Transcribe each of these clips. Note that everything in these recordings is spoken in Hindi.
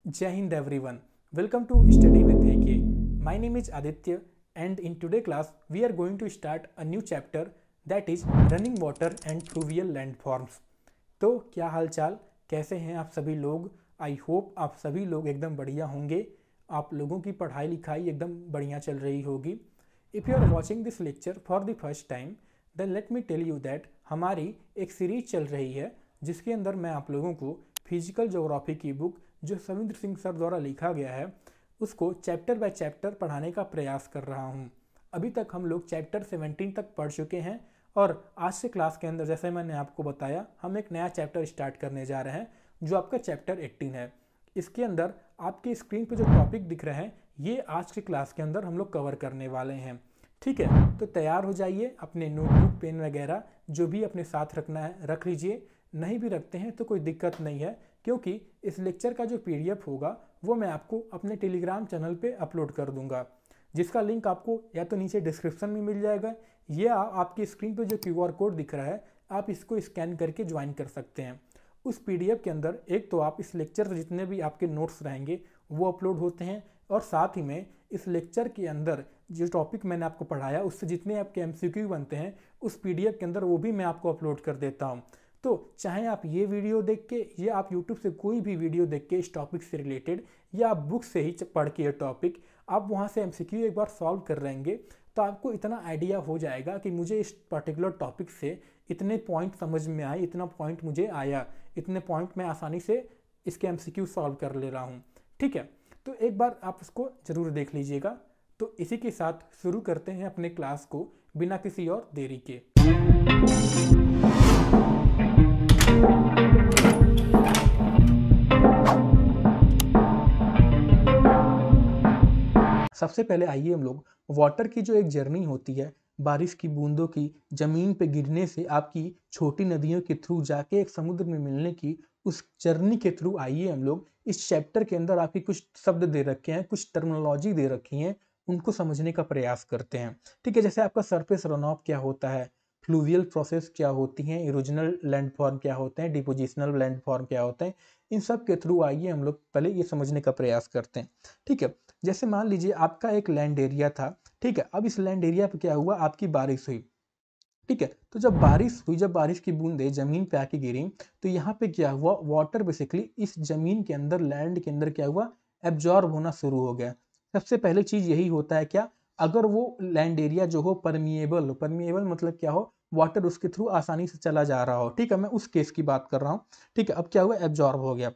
Jai Hind everyone. Welcome to Study with AK. My name is Aditya and in today class we are going to start a new chapter that is running water and fluvial landforms. तो क्या हाल चाल, कैसे हैं आप सभी लोग। आई होप आप सभी लोग एकदम बढ़िया होंगे। आप लोगों की पढ़ाई लिखाई एकदम बढ़िया चल रही होगी। If you are watching this lecture for the first time then let me tell you that हमारी एक सीरीज चल रही है जिसके अंदर मैं आप लोगों को फिजिकल ज्योग्राफी की बुक जो सविंद्र सिंह सर द्वारा लिखा गया है उसको चैप्टर बाय चैप्टर पढ़ाने का प्रयास कर रहा हूँ। अभी तक हम लोग चैप्टर 17 तक पढ़ चुके हैं और आज से क्लास के अंदर जैसे मैंने आपको बताया हम एक नया चैप्टर स्टार्ट करने जा रहे हैं जो आपका चैप्टर 18 है। इसके अंदर आपकी स्क्रीन पे जो टॉपिक दिख रहे हैं ये आज की क्लास के अंदर हम लोग कवर करने वाले हैं। ठीक है, तो तैयार हो जाइए, अपने नोटबुक पेन वगैरह जो भी अपने साथ रखना है रख लीजिए। नहीं भी रखते हैं तो कोई दिक्कत नहीं है क्योंकि इस लेक्चर का जो पीडीएफ होगा वो मैं आपको अपने टेलीग्राम चैनल पे अपलोड कर दूंगा, जिसका लिंक आपको या तो नीचे डिस्क्रिप्शन में मिल जाएगा या आपकी स्क्रीन पे जो क्यूआर कोड दिख रहा है आप इसको स्कैन करके ज्वाइन कर सकते हैं। उस पीडीएफ के अंदर एक तो आप इस लेक्चर से जितने भी आपके नोट्स रहेंगे वो अपलोड होते हैं और साथ ही में इस लेक्चर के अंदर जो टॉपिक मैंने आपको पढ़ाया उससे जितने आपके एमसीक्यू बनते हैं उस पीडीएफ के अंदर वो भी मैं आपको अपलोड कर देता हूँ। तो चाहे आप ये वीडियो देख के या आप यूट्यूब से कोई भी वीडियो देख के इस टॉपिक से रिलेटेड या आप बुक से ही पढ़ के ये टॉपिक आप वहाँ से एमसीक्यू एक बार सॉल्व कर रहेंगे तो आपको इतना आइडिया हो जाएगा कि मुझे इस पर्टिकुलर टॉपिक से इतने पॉइंट समझ में आए, इतना पॉइंट मुझे आया, इतने पॉइंट मैं आसानी से इसके एमसीक्यू सॉल्व कर ले रहा हूँ। ठीक है, तो एक बार आप उसको ज़रूर देख लीजिएगा। तो इसी के साथ शुरू करते हैं अपने क्लास को बिना किसी और देरी के। सबसे पहले आइए हम लोग वाटर की जो एक जर्नी होती है, बारिश की बूंदों की जमीन पे गिरने से आपकी छोटी नदियों के थ्रू जाके एक समुद्र में मिलने की उस जर्नी के थ्रू आइए हम लोग इस चैप्टर के अंदर आपकी कुछ शब्द दे रखे हैं, कुछ टर्मिनोलॉजी दे रखी हैं, उनको समझने का प्रयास करते हैं। ठीक है, जैसे आपका सरफेस रन ऑफ क्या होता है, फ्लूवियल प्रोसेस क्या होती हैं, इरोजनल लैंडफॉर्म क्या होते हैं, डिपोजिशनल लैंडफॉर्म क्या होते हैं, इन सब के थ्रू आइए हम लोग पहले ये समझने का प्रयास करते हैं। ठीक है, जैसे मान लीजिए आपका एक लैंड एरिया था। ठीक है, अब इस लैंड एरिया पे क्या हुआ, आपकी बारिश हुई। ठीक है, तो जब बारिश हुई, जब बारिश की बूंदें जमीन पे आके गिरी तो यहाँ पे क्या हुआ, वाटर बेसिकली इस जमीन के अंदर, लैंड के अंदर क्या हुआ, एब्जॉर्ब होना शुरू हो गया। सबसे पहले चीज यही होता है क्या, अगर वो लैंड एरिया जो हो परमिएबल हो, परमिएबल मतलब क्या हो, वाटर उसके थ्रू आसानी से चला जा रहा हो। ठीक है, मैं उस केस की बात कर रहा हूँ। ठीक है, अब क्या हुआ, एब्जॉर्ब हो गया।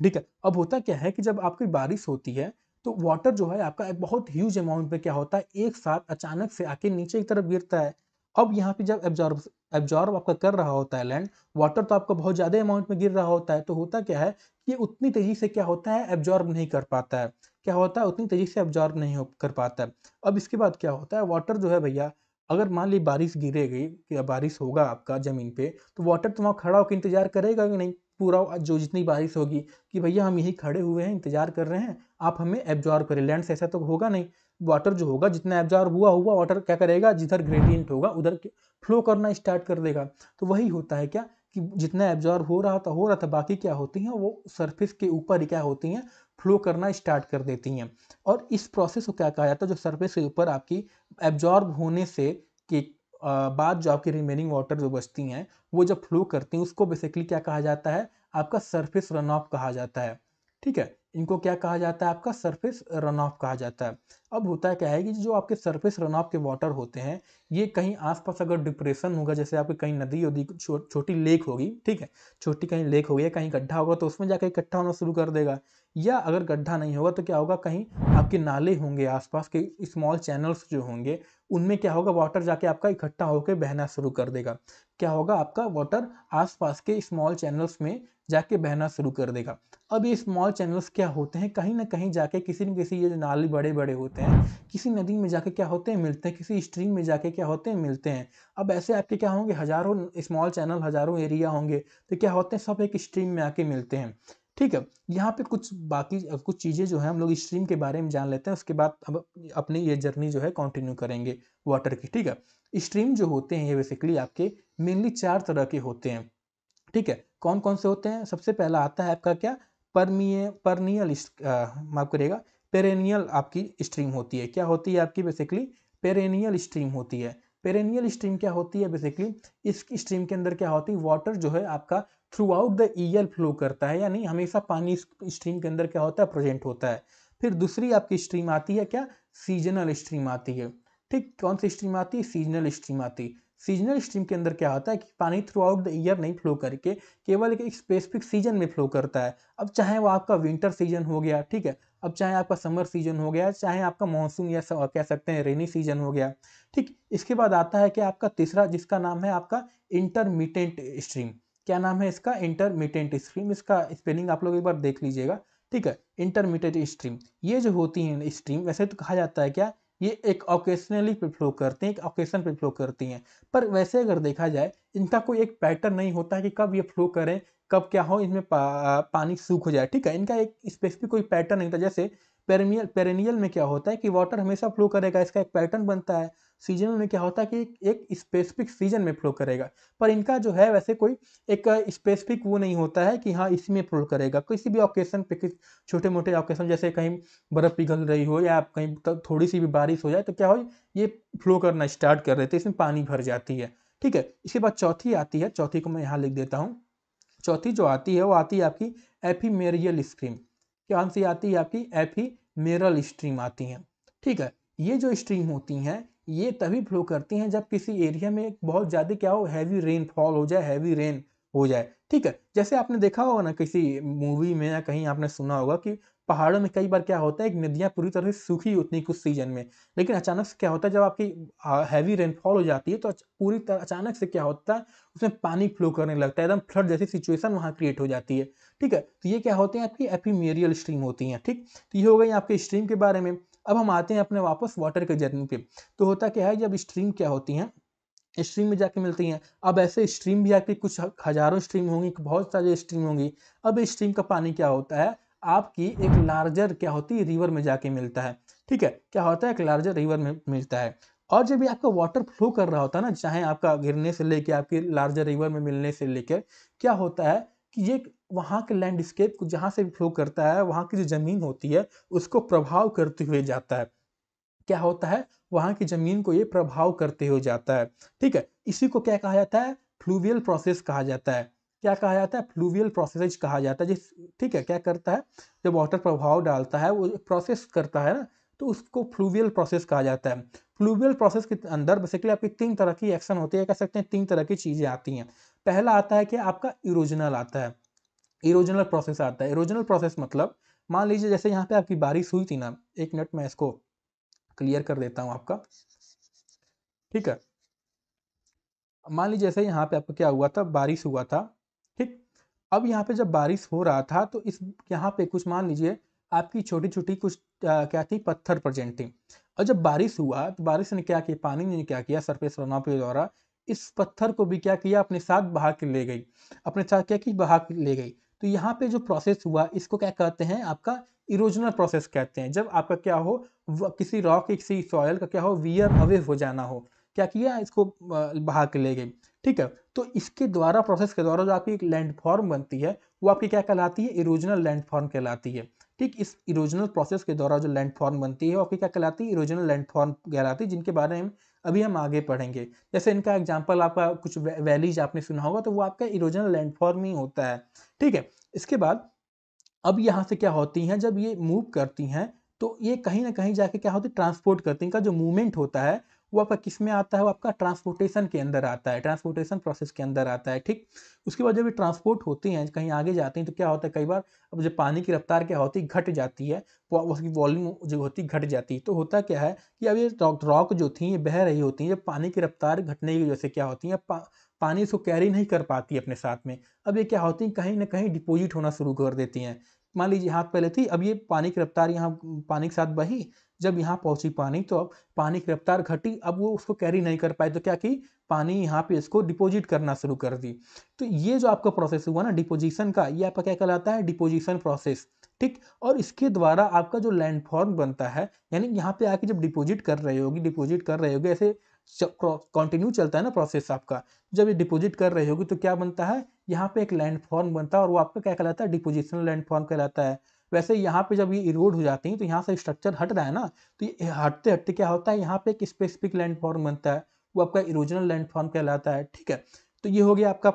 ठीक है, अब होता क्या है कि जब आपकी बारिश होती है तो वाटर जो है आपका एक बहुत ह्यूज अमाउंट पे क्या होता है, एक साथ अचानक से आके नीचे की तरफ गिरता है। अब यहाँ पे जब एब्जॉर्ब एब्जॉर्ब आपका कर रहा होता है लैंड, वाटर तो आपका बहुत ज्यादा अमाउंट में गिर रहा होता है, तो होता क्या है कि उतनी तेजी से क्या होता है, एब्जॉर्ब नहीं कर पाता है। क्या होता है, उतनी तेजी से एब्जॉर्ब नहीं कर पाता है। अब इसके बाद क्या होता है, वाटर जो है भैया, अगर मान ली बारिश गिरेगी या बारिश होगा आपका जमीन पे, तो वाटर तो वहाँ खड़ा होकर इंतजार करेगा कि नहीं, पूरा जो जितनी बारिश होगी कि भैया हम यही खड़े हुए हैं, इंतजार कर रहे हैं, आप हमें एब्जॉर्ब करें। लैंड से ऐसा तो होगा नहीं, वाटर जो होगा जितना एब्जॉर्ब हुआ हुआ वाटर क्या करेगा, जिधर ग्रेडियंट होगा उधर फ्लो करना स्टार्ट कर देगा। तो वही होता है क्या कि जितना एब्जॉर्ब हो रहा था, बाकी क्या होती हैं, वो सरफेस के ऊपर ही क्या होती हैं, फ्लो करना स्टार्ट कर देती हैं। और इस प्रोसेस को क्या कहा जाता है, जो सरफेस के ऊपर आपकी एब्जॉर्ब होने से कि बाद जो आपकी रिमेनिंग वाटर जो बचती हैं वो जब फ्लो करती हैं उसको बेसिकली क्या कहा जाता है, आपका सरफेस रन ऑफ कहा जाता है। ठीक है, इनको क्या कहा जाता है, आपका सरफेस रन ऑफ कहा जाता है। अब होता है क्या है कि जो आपके सरफेस रन ऑफ के वाटर होते हैं ये कहीं आसपास अगर डिप्रेशन होगा, जैसे आपकी कहीं नदी होगी, छोटी लेक होगी, ठीक है, छोटी कहीं लेक होगी, कहीं गड्ढा होगा तो उसमें जाकर इकट्ठा होना शुरू कर देगा। या अगर गड्ढा नहीं होगा तो क्या होगा, कहीं आपके नाले होंगे, आसपास के स्मॉल चैनल्स जो होंगे उनमें क्या होगा, वाटर जाके आपका इकट्ठा होकर बहना शुरू कर देगा। क्या होगा, आपका वाटर आसपास के स्मॉल चैनल्स में जाके बहना शुरू कर देगा। अब ये स्मॉल चैनल्स क्या होते हैं, कहीं ना कहीं जाके किसी न किसी, ये जो नाले बड़े बड़े होते हैं किसी नदी में जाके क्या होते हैं, मिलते हैं, किसी स्ट्रीम में जाके क्या होते हैं, मिलते हैं। अब ऐसे आपके क्या होंगे, हजारों स्मॉल चैनल, हजारों एरिया होंगे, तो क्या होते हैं, सब एक स्ट्रीम में आके मिलते हैं। ठीक है, यहाँ पे कुछ बाकी कुछ चीजें जो है हम लोग स्ट्रीम के बारे में जान लेते हैं, उसके बाद अब अपनी ये जर्नी जो है कंटिन्यू करेंगे वाटर की। ठीक है, स्ट्रीम जो होते हैं ये बेसिकली आपके मेनली 4 तरह के होते हैं। ठीक है, कौन कौन से होते हैं, सबसे पहला आता है आपका क्या, परनियल माफ करिएगा पेरेनियल आपकी स्ट्रीम होती है। क्या होती है आपकी बेसिकली पेरेनियल स्ट्रीम होती है। पेरेनियल स्ट्रीम क्या होती है बेसिकली, इस स्ट्रीम के अंदर क्या होती है वाटर जो है आपका through out the year flow करता है, यानी हमेशा पानी इस स्ट्रीम के अंदर क्या होता है प्रेजेंट होता है। फिर दूसरी आपकी स्ट्रीम आती है क्या, सीजनल स्ट्रीम आती है। ठीक, कौन सी स्ट्रीम आती है, सीजनल स्ट्रीम आती है। सीजनल स्ट्रीम के अंदर क्या होता है कि पानी थ्रू आउट द ईयर नहीं फ्लो करके केवल एक स्पेसिफिक सीजन में फ्लो करता है। अब चाहे वो आपका विंटर सीजन हो गया, ठीक है, अब चाहे आपका समर सीजन हो गया, चाहे आपका मानसून या कह सकते हैं रेनी सीजन हो गया। ठीक, इसके बाद आता है कि आपका तीसरा जिसका नाम है आपका इंटरमिटेंट स्ट्रीम। क्या नाम है इसका, इंटरमिटेंट स्ट्रीम। इसका स्पेलिंग आप लोग एक बार देख लीजिएगा। ठीक है, इंटरमिटेंट स्ट्रीम ये जो होती हैं स्ट्रीम, वैसे तो कहा जाता है क्या, ये एक ओकेशनली पे फ्लो करते हैं, एक ओकेशन पे फ्लो करती हैं, पर वैसे अगर देखा जाए इनका कोई एक पैटर्न नहीं होता है कि कब ये फ्लो करें, कब क्या हो इनमें पानी सूख हो जाए। ठीक है, इनका एक स्पेसिफिक कोई पैटर्न नहीं था। जैसे पेरेनियल में क्या होता है कि वाटर हमेशा फ्लो करेगा, इसका एक पैटर्न बनता है। सीजनल में क्या होता है कि एक स्पेसिफिक सीजन में फ्लो करेगा, पर इनका जो है वैसे कोई एक स्पेसिफिक वो नहीं होता है कि हाँ इसमें फ्लो करेगा। किसी भी ओकेशन पे, छोटे मोटे ओकेशन जैसे कहीं बर्फ पिघल रही हो या कहीं थोड़ी सी भी बारिश हो जाए तो क्या हो, ये फ्लो करना स्टार्ट कर देते हैं, इसमें पानी भर जाती है। ठीक है, इसके बाद चौथी आती है, चौथी को मैं यहाँ लिख देता हूँ। चौथी जो आती है वो आती है आपकी एफीमेरियल स्ट्रीम। कौन सी आती है आपकी, एफीमेरल स्ट्रीम आती हैं। ठीक है, ये जो स्ट्रीम होती हैं ये तभी फ्लो करती हैं जब किसी एरिया में बहुत ज़्यादा क्या हो, हैवी रेनफॉल हो जाए, हैवी रेन हो जाए। ठीक है, जैसे आपने देखा होगा ना किसी मूवी में या कहीं आपने सुना होगा कि पहाड़ों में कई बार क्या होता है कि नदियाँ पूरी तरह से सूखी होती हैं कुछ सीजन में, लेकिन अचानक से क्या होता है जब आपकी हैवी रेनफॉल हो जाती है तो पूरी तरह अचानक से क्या होता है उसमें पानी फ्लो करने लगता है, एकदम फ्लड जैसी सिचुएशन वहाँ क्रिएट हो जाती है। ठीक है, तो ये क्या होते हैं आपकी एफीमेरियल स्ट्रीम होती हैं। ठीक, तो ये हो गई आपके स्ट्रीम के बारे में। अब हम आते हैं अपने वापस वाटर के जर्नी पे। तो होता क्या है, जब स्ट्रीम क्या होती हैं स्ट्रीम में जाके मिलती हैं। अब ऐसे स्ट्रीम भी आपकी कुछ हजारों स्ट्रीम होंगी, बहुत सारी स्ट्रीम होंगी। अब इस स्ट्रीम का पानी क्या होता है आपकी एक लार्जर क्या होती है रिवर में जाके मिलता है। ठीक है, क्या होता है एक लार्जर रिवर में मिलता है। और जब ये आपका वाटर फ्लो कर रहा होता है ना, चाहे आपका गिरने से लेके आपकी लार्जर रिवर में मिलने से लेकर, क्या होता है कि ये वहाँ के लैंडस्केप को जहाँ से फ्लो करता है वहाँ की जो जमीन होती है उसको प्रभाव करते हुए जाता है। क्या होता है वहाँ की जमीन को ये प्रभाव करते हुए जाता है। ठीक है, इसी को क्या कहा जाता है, फ्लूवियल प्रोसेस कहा जाता है। क्या कहा जाता है, फ्लूवियल प्रोसेस कहा जाता है। जिस ठीक है, क्या करता है जब वाटर प्रभाव डालता है वो प्रोसेस करता है ना, तो उसको फ्लूवियल प्रोसेस कहा जाता है। फ्लूवियल प्रोसेस के अंदर बेसिकली आपकी तीन तरह की एक्शन होती है, कह सकते हैं तीन तरह की चीजें आती हैं। पहला आता है कि आपका इरोजनल आता है, इरोजनल प्रोसेस आता है। इरोजनल प्रोसेस मतलब मान लीजिए जैसे यहाँ पे आपकी बारिश हुई थी ना, एक मिनट मैं इसको क्लियर कर देता हूँ आपका। ठीक है, मान लीजिए जैसे यहाँ पे आपका क्या हुआ था, बारिश हुआ था। ठीक, अब यहाँ पे जब बारिश हो रहा था तो इस यहाँ पे कुछ मान लीजिए आपकी छोटी छोटी कुछ क्या थी, पत्थर प्रेजेंट थी। और जब बारिश हुआ तो बारिश ने क्या किया, पानी ने क्या किया सरफेस रुnoff के द्वारा इस पत्थर को भी क्या किया, अपने साथ बहा के ले गई, अपने साथ क्या की बहा के ले गई। तो यहाँ पे जो प्रोसेस हुआ इसको क्या कहते हैं, आपका इरोजनल प्रोसेस कहते हैं। जब आपका क्या हो किसी रॉक किसी सॉयल का क्या हो वियर अवे हो जाना हो, क्या किया इसको बहा के ले गई। ठीक है, तो इसके द्वारा प्रोसेस के द्वारा जो आपकी एक लैंडफॉर्म बनती है वो आपकी क्या कहलाती है, इरोजनल लैंडफॉर्म कहलाती है। ठीक, इस इरोजनल प्रोसेस के द्वारा जो लैंडफॉर्म बनती है वो आपकी क्या कहलाती है, इरोजनल लैंडफॉर्म कहलाती है, जिनके बारे में अभी हम आगे पढ़ेंगे। जैसे इनका एग्जाम्पल आपका कुछ वैलीज आपने सुना होगा तो वो आपका इरोजनल लैंडफॉर्म ही होता है। ठीक है, इसके बाद अब यहाँ से क्या होती हैं जब ये मूव करती हैं तो ये कहीं ना कहीं जाके क्या होती है ट्रांसपोर्ट करती हैं। इनका जो मूवमेंट होता है वो आपका किस में आता है, वो आपका ट्रांसपोर्टेशन के अंदर आता है, ट्रांसपोर्टेशन प्रोसेस के अंदर आता है। ठीक, उसके बाद जब ये ट्रांसपोर्ट होती हैं कहीं आगे जाती हैं तो क्या होता है कई बार अब जब पानी की रफ्तार क्या होती है घट जाती है, उसकी वॉल्यूम जो होती है घट जाती है, तो होता क्या है कि अब ये रॉक जो थी ये बह रही होती हैं, जब पानी की रफ्तार घटने की वजह से क्या होती है पानी इसको कैरी नहीं कर पाती अपने साथ में। अब ये क्या होती है कहीं ना कहीं डिपोजिट होना शुरू कर देती हैं। मान लीजिए हाथ पहले थी, अब ये पानी की रफ्तार यहाँ पानी के साथ बही, जब यहाँ पहुंची पानी तो अब पानी की रफ्तार घटी, अब वो उसको कैरी नहीं कर पाए तो क्या की पानी यहाँ पे इसको डिपोजिट करना शुरू कर दी। तो ये जो आपका प्रोसेस हुआ ना डिपोजिशन का, ये आपका क्या कहलाता है, डिपोजिशन प्रोसेस। ठीक, और इसके द्वारा आपका जो लैंडफॉर्म बनता है, यानी यहाँ पे आके जब डिपोजिट कर रहे होगी, डिपोजिट कर रहे होगे ऐसे कंटिन्यू चलता है ना प्रोसेस आपका, जब ये डिपोजिट कर रही होगी तो क्या बनता है, यहाँ पे एक लैंडफॉर्म बनता है और वो आपका क्या कहलाता है, डिपोजिशनल लैंडफॉर्म कहलाता है। वैसे यहाँ पे जब ये इरोड हो जाती हैं तो यहाँ से स्ट्रक्चर हट रहा है ना, तो ये हटते हटते क्या होता है, यहाँ पे एक स्पेसिफिक लैंडफॉर्म बनता है, वो आपका इरोजनल लैंडफॉर्म कहलाता है। ठीक है, तो ये हो गया आपका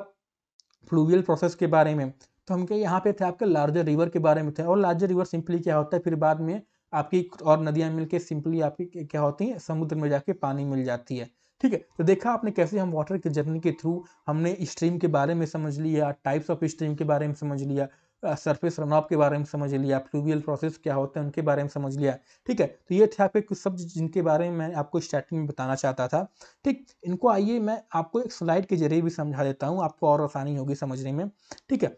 फ्लूवियल प्रोसेस के बारे में। तो हम क्या यहाँ पे थे आपके लार्जर रिवर के बारे में थे, और लार्जर रिवर सिंपली क्या होता है, फिर बाद में आपकी और नदियाँ मिलके सिंपली आपकी क्या होती हैं, समुद्र में जाके पानी मिल जाती है। ठीक है, तो देखा आपने कैसे हम वाटर की जर्नी के थ्रू हमने स्ट्रीम के बारे में समझ लिया, टाइप्स ऑफ स्ट्रीम के बारे में समझ लिया, सरफेस रन ऑफ के बारे में समझ लिया, फ्लूवियल प्रोसेस क्या होता है उनके बारे में समझ लिया। ठीक है, तो ये थे आपके कुछ शब्द जिनके बारे में मैं आपको स्टार्टिंग में बताना चाहता था। ठीक, इनको आइए मैं आपको एक स्लाइड के जरिए भी समझा देता हूँ, आपको और आसानी होगी समझने में। ठीक है,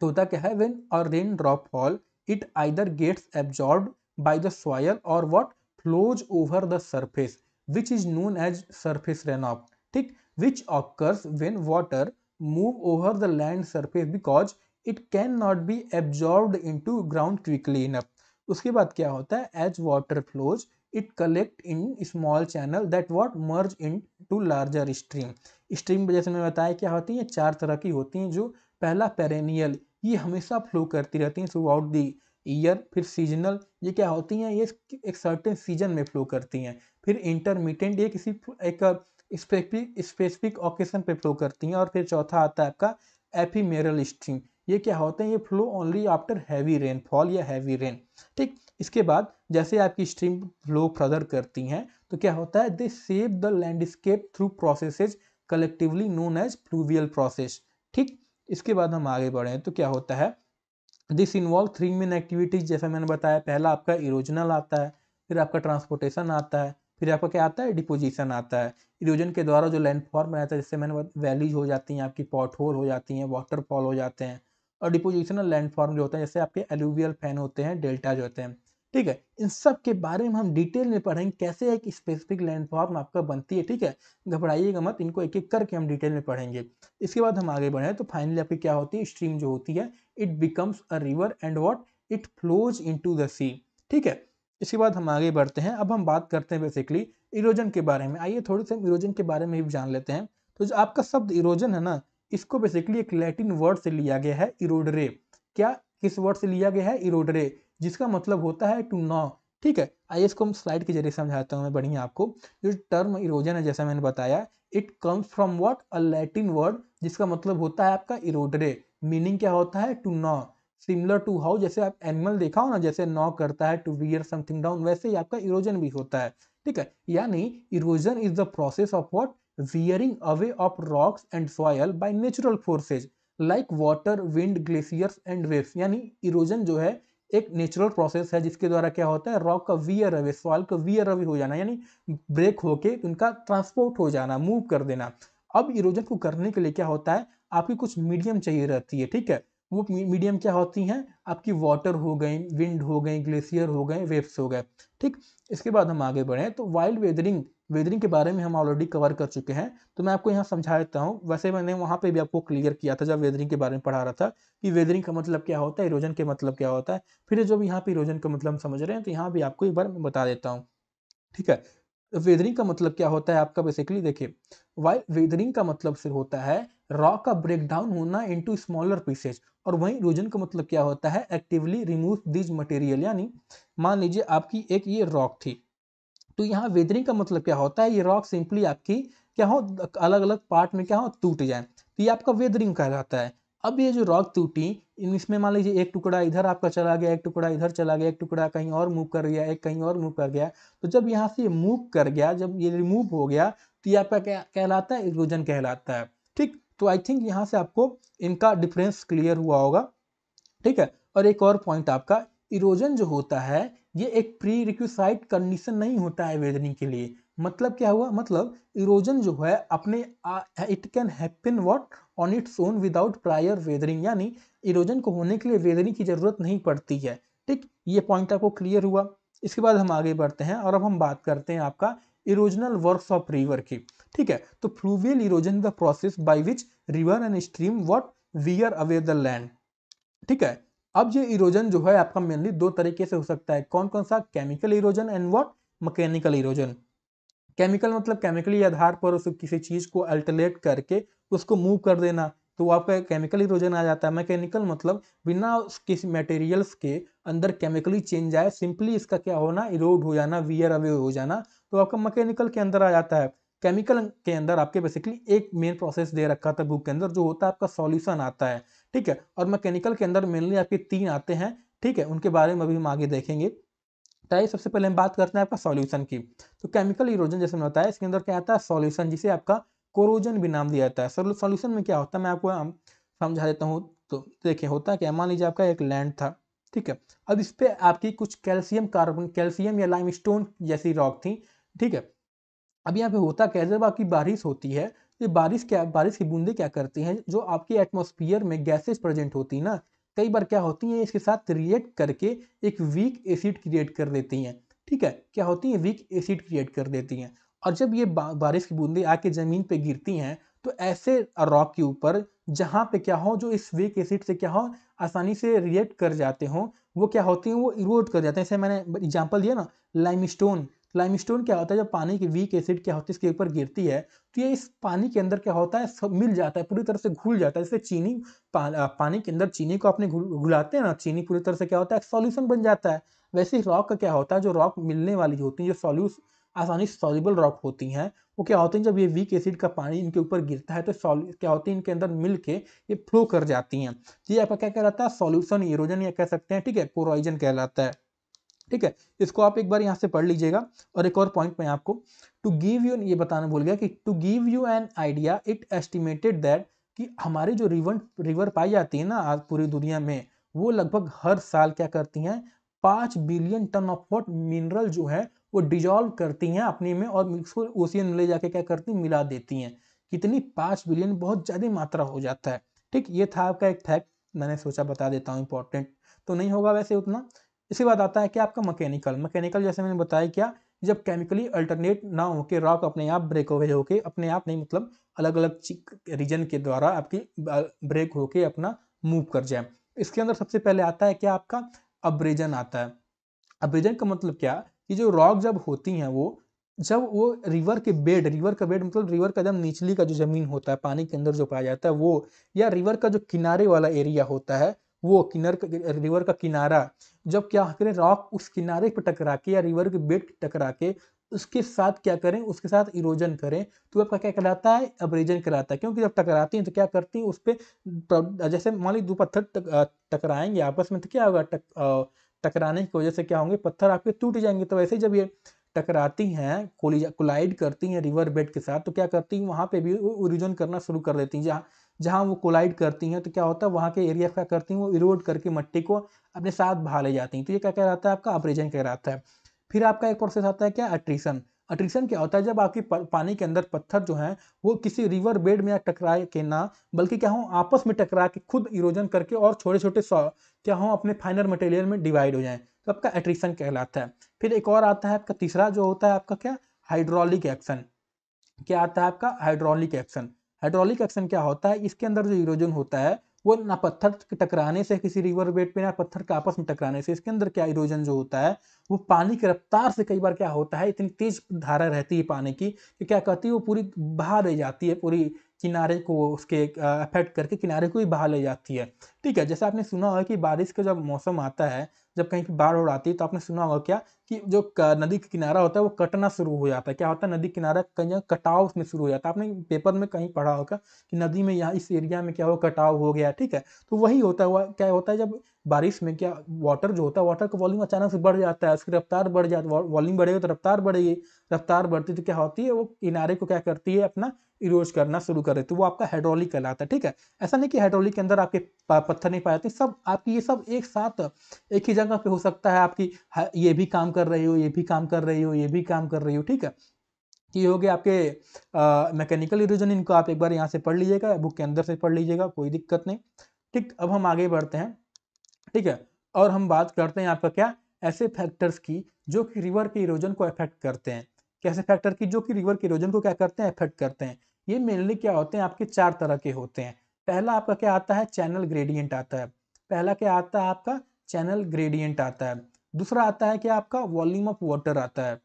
तो होता क्या है, when a rain drop fall it either gets absorbed by the soil और what flows over the surface which is known as surface run off. ठीक, which occurs when water move over the land surface because it can not be absorbed into ground quickly enough. उसके बाद क्या होता है, as water flows it collect in small channel that what merge into larger stream. Stream जैसे मैं बताया क्या होती है, चार तरह की होती हैं। जो पहला पेरेनियल, ये हमेशा फ्लो करती रहती हैं थ्रू आउट द ईयर। फिर सीजनल, ये क्या होती हैं, ये एक सर्टेन सीजन में फ्लो करती हैं। फिर इंटरमीडिएट, ये किसी एक स्पेसिफिक ओकेशन पे फ्लो करती हैं। और फिर चौथा आता है आपका एफीमेरल स्ट्रीम, ये क्या होते हैं, ये flow only after heavy rainfall या हैवी रेन। ठीक, इसके बाद जैसे आपकी स्ट्रीम फ्लो फर्दर करती हैं तो क्या होता है, they shape the landscape through processes collectively known as fluvial process. ठीक, इसके बाद हम आगे बढ़े तो क्या होता है, this involve three main activities, जैसा मैंने बताया, पहला आपका इरोजनल आता है, फिर आपका ट्रांसपोर्टेशन आता है, फिर आपका क्या आता है, डिपोजिशन आता है। इरोजन के द्वारा जो लैंडफॉर्म बनाता है, जैसे मैंने वैलीज हो जाती हैं, आपकी पॉट होल हो जाती हैं, वाटरफॉल हो जाते हैं। और डिपोजिशनल लैंडफॉर्म जो होता है, जैसे आपके एलुवियल फैन होते हैं, डेल्टाज होते हैं। ठीक है, इन सब के बारे में हम डिटेल में पढ़ेंगे, कैसे एक स्पेसिफिक लैंडफॉर्म आपका बनती है। ठीक है, घबराइएगा मत, इनको एक एक करके हम डिटेल में पढ़ेंगे। इसके बाद हम आगे बढ़े तो फाइनली आपकी क्या होती है, स्ट्रीम जो होती है, it becomes a river and what it flows into the sea. ठीक है, इसके बाद हम आगे बढ़ते हैं। अब हम बात करते हैं बेसिकली इरोजन के बारे में। आइए थोड़ी सी हम इरोजन के बारे में भी जान लेते हैं। तो जो आपका शब्द इरोजन है ना, इसको बेसिकली एक लैटिन वर्ड से लिया गया है, इरोडरे। क्या, किस वर्ड से लिया गया है, इरोडरे, जिसका मतलब होता है टू नॉ। ठीक है, आइए इसको हम स्लाइड के जरिए समझाता हूँ मैं बढ़िया आपको। जो टर्म इरोजन है, जैसा मैंने बताया, it comes from what, a Latin word जिसका मतलब होता है आपका इरोडरे। मीनिंग क्या होता है, टू नॉ। सिमिलर टू हाउ, जैसे आप एनिमल देखा हो ना, जैसे नॉ करता है टू वियर समथिंग डाउन, वैसे ही आपका इरोजन भी होता है। ठीक है, यानी erosion is the process of what, wearing away of rocks and soil by natural forces like water, wind, glaciers and waves. यानी इरोजन जो है एक नेचुरल प्रोसेस है जिसके द्वारा क्या होता है, रॉक का वियर अवे, सॉइल का वियर अवे हो जाना, यानी ब्रेक होके उनका ट्रांसपोर्ट हो जाना, मूव कर देना। अब इरोजन को करने के लिए क्या होता है, आपकी कुछ मीडियम चाहिए रहती है। ठीक है, वो मीडियम क्या होती हैं, आपकी वाटर हो गई, विंड हो गई, ग्लेशियर हो गए, वेव्स हो गए। ठीक, इसके बाद हम आगे बढ़े तो वाइल्ड वेदरिंग, वेदरिंग के बारे में हम ऑलरेडी कवर कर चुके हैं, तो मैं आपको यहाँ समझा देता हूँ। वैसे मैंने वहाँ पे भी आपको क्लियर किया था जब वेदरिंग के बारे में पढ़ा रहा था, कि वेदरिंग का मतलब क्या होता है, इरोजन के मतलब क्या होता है। फिर जब यहाँ पे इरोजन का मतलब हम समझ रहे हैं तो यहाँ भी आपको एक बार मैं बता देता हूँ। ठीक है, वेदरिंग का मतलब क्या होता है आपका, बेसिकली देखिए, वाइल वेदरिंग का मतलब से होता है रॉक का ब्रेक डाउन होना इनटू स्मॉलर पीसेज। और वहीं इरोजन का मतलब क्या होता है, एक्टिवली रिमूव दिस मटेरियल। यानी मान लीजिए आपकी एक ये रॉक थी, तो यहाँ वेदरिंग का मतलब क्या होता है, ये रॉक सिंपली आपकी क्या हो, अलग अलग पार्ट में क्या हो, टूट जाए, तो ये आपका वेदरिंग कहलाता है। अब ये जो रॉक टूटी, इसमें मान लीजिए एक टुकड़ा इधर आपका चला गया, एक टुकड़ा इधर चला गया, एक टुकड़ा कहीं और मूव कर गया, एक कहीं और मूव कर गया। तो जब यहाँ से मूव कर गया, जब ये रिमूव हो गया, तो ये आपका क्या कहलाता है, इरोजन कहलाता है। ठीक, तो आई थिंक यहाँ से आपको इनका डिफरेंस क्लियर हुआ होगा। ठीक है, और एक और पॉइंट आपका, इरोजन जो होता है ये एक प्री रिक्विसाइट कंडीशन नहीं होता है वेदरिंग के लिए। मतलब क्या हुआ, मतलब इरोजन जो है अपने it can happen what on its own without prior weathering. यानी इरोजन को होने के लिए वेदरिंग की जरूरत नहीं पड़ती है। ठीक, ये पॉइंट आपको क्लियर हुआ। इसके बाद हम आगे बढ़ते हैं और अब हम बात करते हैं आपका इरोजनल वर्क्स ऑफ रिवर की। ठीक है, तो fluvial erosion the process by which river and stream what wear away the land. ठीक है, अब ये इरोजन जो है आपका मेनली दो तरीके से हो सकता है। कौन कौन सा, chemical erosion and what, mechanical erosion. Chemical मतलब केमिकली आधार पर उस किसी चीज को अल्टरलेट करके उसको मूव कर देना, तो आपका केमिकल इरोजन आ जाता है। मैकेनिकल मतलब बिना किसी मटेरियल्स के अंदर केमिकली चेंज आए, सिंपली इसका क्या होना, इरोड हो जाना, वियर अवे हो जाना, तो आपका मैकेनिकल के अंदर आ जाता है। केमिकल के अंदर आपके बेसिकली एक मेन प्रोसेस दे रखा था बुक के अंदर, जो होता है आपका सॉल्यूशन आता है, ठीक है। और मैकेनिकल के अंदर मेनली आपके 3 आते हैं, ठीक है, उनके बारे में अभी हम आगे देखेंगे। तो सबसे पहले हम बात करते हैं आपका सॉल्यूशन की। तो केमिकल इरोजन जैसे मैंने बताया, इसके अंदर क्या आता है, सॉल्यूशन, जिसे आपका कोरोजन भी नाम दिया जाता है। सॉल्यूशन में क्या होता है, मैं आपको समझा देता हूँ। तो देखिए होता है क्या, मान लीजिए आपका एक लैंड था, ठीक है। अब इस पे आपकी कुछ कैल्शियम या लाइमस्टोन जैसी रॉक थी, ठीक है। अब यहाँ पे होता क्या है, जब आपकी बारिश होती है, ये बारिश की बूंदे क्या करती हैं, जो आपकी एटमॉस्फेयर में गैसेस प्रेजेंट होती है ना, कई बार क्या होती हैं, इसके साथ रिएक्ट करके एक वीक एसिड क्रिएट कर देती हैं, ठीक है। क्या होती हैं, वीक एसिड क्रिएट कर देती हैं। और जब ये बारिश की बूंदे आके जमीन पे गिरती हैं, तो ऐसे रॉक के ऊपर जहाँ पे क्या हो, जो इस वीक एसिड से क्या हो, आसानी से रिएक्ट कर जाते हो, वो क्या होती हैं, वो इरोड कर जाते हैं। जैसे मैंने एग्जाम्पल दिया ना, लाइमस्टोन। लाइमस्टोन क्या होता है, जब पानी की वीक एसिड क्या होती है इसके ऊपर गिरती है, तो ये इस पानी के अंदर क्या होता है, सब मिल जाता है, पूरी तरह से घुल जाता है। जैसे चीनी, पानी के अंदर चीनी को आपने घुलाते हैं ना, चीनी पूरी तरह से क्या होता है, सॉल्यूशन बन जाता है। वैसे ही रॉक का क्या होता है, जो रॉक मिलने वाली होती है, जो आसानी से सॉल्युबल रॉक होती हैं, वो क्या होती हैं, जब ये वीक एसिड का पानी इनके ऊपर गिरता है, तो क्या होती है, इनके अंदर मिल के ये फ्लो कर जाती हैं। तो ये आपका क्या कहलाता है, सॉल्यूशन इरोजन या कह सकते हैं, ठीक है, कोरोजन कहलाता है, ठीक है। इसको आप एक बार यहाँ से पढ़ लीजिएगा। और एक और पॉइंट मैं आपको टू गिव यू ये बताना भूल गया कि to give you an idea, it estimated that कि हमारी जो रिवर पाई जाती है ना आज पूरी दुनिया में, वो लगभग हर साल क्या करती हैं, 5 billion ton of what mineral जो है वो डिजॉल्व करती हैं अपने में, और उसको ओशियन में ले जाके क्या करती हैं, मिला देती हैं। कितनी, 5 बिलियन, बहुत ज्यादा मात्रा हो जाता है, ठीक। ये था आपका एक फैक्ट, मैंने सोचा बता देता हूँ, इंपॉर्टेंट तो नहीं होगा वैसे उतना। इसके बाद आता है क्या आपका मैकेनिकल जैसे मैंने बताया क्या, जब केमिकली अल्टरनेट ना होके रॉक अपने आप ब्रेक अवे होके, अपने आप नहीं मतलब अलग अलग रीजन के द्वारा आपकी ब्रेक होके अपना मूव कर जाए। इसके अंदर सबसे पहले आता है क्या आपका, अब्रेजन आता है। अब्रेजन का मतलब क्या, कि जो रॉक जब होती हैं, वो जब वो रिवर का बेड मतलब रिवर का एकदम निचली का जो जमीन होता है, पानी के अंदर जो पाया जाता है वो, या रिवर का जो किनारे वाला एरिया होता है, वो रिवर का किनारा, जब क्या करें, रॉक उस किनारे पर टकरा के या रिवर के बेड टकरा के उसके साथ क्या करें, उसके साथ इरोजन करें, तो आपका क्या कहलाता है, अब्रेजन कहलाता है। क्योंकि जब टकराती हैं तो क्या करती हैं, उस पर जैसे मान ली दो पत्थर टकराएंगे आपस में, तो क्या होगा, टकराने की वजह से क्या होंगे, पत्थर आपके टूट जाएंगे। तो वैसे जब ये टकराती हैं, कोलाइड करती हैं रिवर बेड के साथ, तो क्या करती हैं, वहां पे भी इरोजन करना शुरू कर देती हैं। जहाँ जहाँ वो कोलाइड करती हैं, तो क्या होता है, वहाँ के एरिया क्या करती हैं, वो इरोड करके मट्टी को अपने साथ बहा ले जाती हैं। तो ये क्या कहलाता है, आपका अब्रेजन कहलाता है। फिर आपका एक प्रोसेस आता है क्या, अट्रीशन। अट्रीशन क्या होता है, जब आपकी पानी के अंदर पत्थर जो है वो किसी रिवर बेड में टकराए के ना, बल्कि क्या हो, आपस में टकरा के खुद इरोजन करके और छोटे छोटे क्या हो, अपने फाइनल मटेरियल में डिवाइड हो जाए, तो आपका एट्रीशन कहलाता है। फिर एक और आता है आपका तीसरा, जो होता है आपका क्या, हाइड्रोलिक एक्शन। क्या आता है आपका, हाइड्रोलिक एक्शन। हाइड्रोलिक एक्शन क्या होता है, इसके अंदर जो इरोजन होता है, वो ना पत्थर के टकराने से किसी रिवर बेड पे, ना पत्थर के आपस में टकराने से, इसके अंदर क्या इरोजन जो होता है, वो पानी की रफ्तार से कई बार क्या होता है, इतनी तेज धारा रहती है पानी की कि क्या कहती है, वो पूरी बहा ले जाती है, पूरी किनारे को उसके अफेक्ट करके किनारे को ही बहा ले जाती है, ठीक है। जैसे आपने सुना होगा कि बारिश का जब मौसम आता है, जब कहीं पे बाढ़ उड़ आती है, तो आपने सुना होगा क्या, कि जो नदी का किनारा होता है वो कटना शुरू हो जाता है। क्या होता है, नदी किनारा कहीं कटाव उसमें शुरू हो जाता है। आपने पेपर में कहीं पढ़ा होगा कि नदी में यहाँ इस एरिया में क्या हो, कटाव हो गया, ठीक है। तो वही होता है, क्या होता है, जब बारिश में क्या, वाटर जो होता है, वाटर का वॉल्यूम अचानक से बढ़ जाता है, उसकी रफ्तार बढ़ जाती है, वॉल्यूम बढ़ेगा तो रफ्तार बढ़ेगी, रफ्तार बढ़ती तो क्या होती है, वो किनारे को क्या करती है, अपना इरोज करना शुरू कर देती है। वो आपका हाइड्रोलिक कहलाता है, ठीक है। ऐसा नहीं कि हाइड्रोलिक के अंदर आपके पत्थर नहीं पाए जाते, सब आपकी ये सब एक साथ एक ही जगह पे हो सकता है। आपकी ये भी काम कर रही हो, ये भी काम कर रही हो, ये भी काम कर रही हो, ठीक है। ये हो गया आपके मैकेनिकल इरोजन। इनको आप एक बार यहाँ से पढ़ लीजिएगा, बुक के अंदर से पढ़ लीजिएगा, कोई दिक्कत नहीं, ठीक। अब हम आगे बढ़ते हैं, ठीक है। और हम बात करते हैं आपका क्या, ऐसे फैक्टर्स की जो कि रिवर के इरोजन को अफेक्ट करते हैं। कैसे फैक्टर की, जो कि रिवर के इरोजन को क्या करते हैं, अफेक्ट करते हैं। ये मेनली क्या होते हैं, आपके 4 तरह के होते हैं। पहला आपका क्या आता है, चैनल ग्रेडियंट आता है। पहला क्या आता है आपका, चैनल ग्रेडियंट आता है। दूसरा आता है क्या आपका, वॉल्यूम ऑफ वाटर आता है।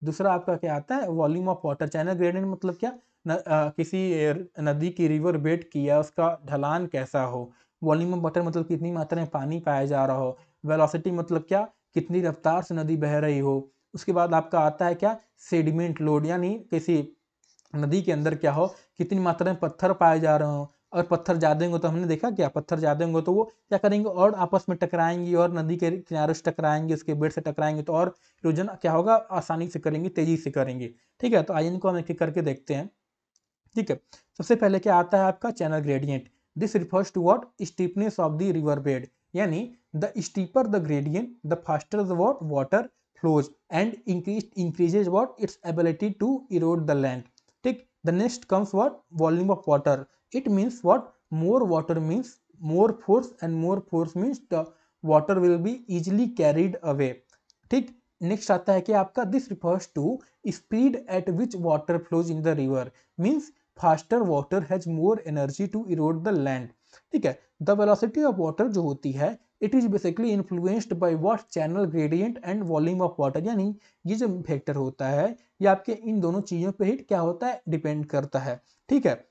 दूसरा आपका क्या आता है, volume of water. Channel gradient मतलब क्या, किसी नदी की रिवर बेड की या उसका ढलान कैसा हो। वॉल्यूम ऑफ वाटर मतलब कितनी मात्रा में पानी पाया जा रहा हो। वेलोसिटी मतलब क्या, कितनी रफ्तार से नदी बह रही हो। उसके बाद आपका आता है क्या, सेडिमेंट लोड, यानी किसी नदी के अंदर क्या हो, कितनी मात्रा में पत्थर पाए जा रहे हो। और पत्थर ज़्यादा होंगे तो हमने देखा क्या, पत्थर ज़्यादा होंगे तो वो क्या करेंगे, और आपस में टकराएंगे और नदी के किनारे से टकराएंगे, उसके बेड से टकराएंगे, तो और इरोजन क्या होगा, आसानी से करेंगे, तेजी से करेंगे। ठीक है, तो आइए इनको हम एक एक करके देखते हैं। ठीक है, सबसे पहले क्या आता है आपका, channel gradient. This refers to what, steepness of the river bed, यानी the steeper the gradient the faster the what water flows and increases what its ability to erode the land. ठीक, the next comes what, volume of water. It means what, more water means more force and more force means the water will be easily carried away। ठीक, नेक्स्ट आता है कि आपका this refers to speed at which water flows in the river, means faster water has more energy to erode the land. ठीक है, द वेलोसिटी ऑफ वाटर जो होती है, it is basically influenced by what, channel gradient and volume of water, यानी ये जो फैक्टर होता है ये आपके इन दोनों चीजों पे ही क्या होता है, डिपेंड करता है। ठीक है,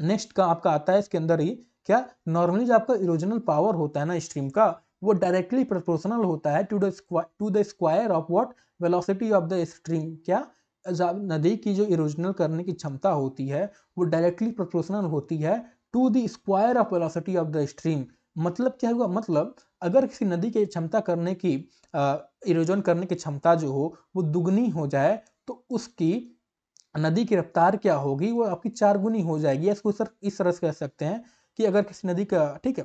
नेक्स्ट का आपका आता है इसके अंदर ही क्या, नॉर्मली जो आपका इरोजनल पावर होता है ना स्ट्रीम का, वो डायरेक्टली प्रोपोर्शनल होता है to the square of what, velocity of the stream. क्या, नदी की जो इरोजनल करने की क्षमता होती है वो डायरेक्टली प्रोपोर्शनल होती है to the square of velocity of the stream. मतलब क्या हुआ, मतलब अगर किसी नदी की क्षमता करने की, इरोजन करने की क्षमता जो हो वो दुगनी हो जाए, तो उसकी नदी की रफ्तार क्या होगी, वो आपकी 4 गुनी हो जाएगी। इसको सर इस तरह से कह सकते हैं कि अगर किसी नदी का, ठीक है,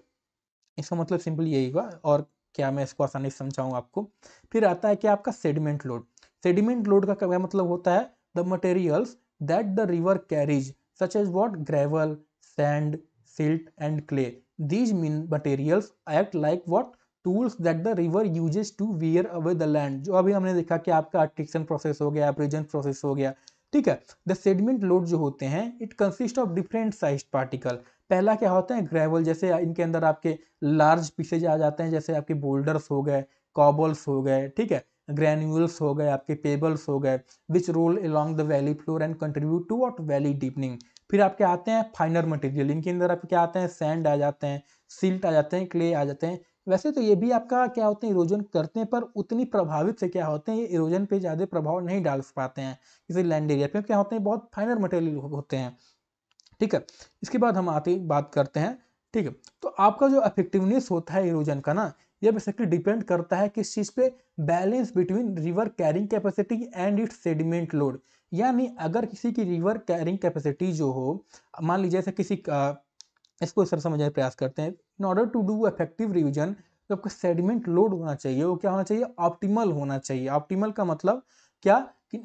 इसका मतलब सिंपल यही होगा, और क्या मैं इसको आसानी से समझाऊं आपको। फिर आता है कि आपका सेडिमेंट लोड। सेडिमेंट लोड का क्या मतलब होता है, the materials that the river carries such as what, gravel, sand, silt and clay. These mean materials act like what, tools that the river uses to wear away the land. जो अभी हमने देखा कि आपका आर्टिक्शन प्रोसेस हो गया, एब्रेजन प्रोसेस हो गया। ठीक है, द सेडिमेंट लोड जो होते हैं, it consist of different size particle. पहला क्या होता है, ग्रेवल, जैसे इनके अंदर आपके लार्ज पीसेज आ जाते हैं, जैसे आपके बोल्डर्स हो गए, कॉबल्स हो गए, ठीक है, ग्रैन्यूल्स हो गए, आपके पेबल्स हो गए, which roll along the valley floor and contribute to what, valley deepening. फिर आपके आते हैं फाइनर मटेरियल, इनके अंदर आपके क्या आते हैं, सैंड आ जाते हैं, सिल्ट आ जाते हैं, क्ले आ जाते हैं। वैसे तो ये भी आपका क्या होते हैं, इरोजन करते हैं, पर उतनी प्रभावित से क्या होते हैं, ये इरोजन पे ज़्यादा प्रभाव नहीं डाल पाते हैं किसी लैंड एरिया पे, क्या होते हैं, बहुत फाइनर मटेरियल होते हैं। ठीक है, इसके बाद हम आते बात करते हैं। ठीक है, तो आपका जो इफेक्टिवनेस होता है इरोजन का ना, ये बेसिकली डिपेंड करता है किस चीज़ पे, balance between river carrying capacity and it's sediment load. यानी अगर किसी की रिवर कैरिंग कैपेसिटी जो हो, मान लीजिए जैसे किसी इसको इस तरह समझने का प्रयास करते हैं, in order to do effective revision, जो आपका सेडिमेंट लोड होना चाहिए वो क्या होना चाहिए, ऑप्टिमल होना चाहिए। ऑप्टिमल का मतलब क्या, कि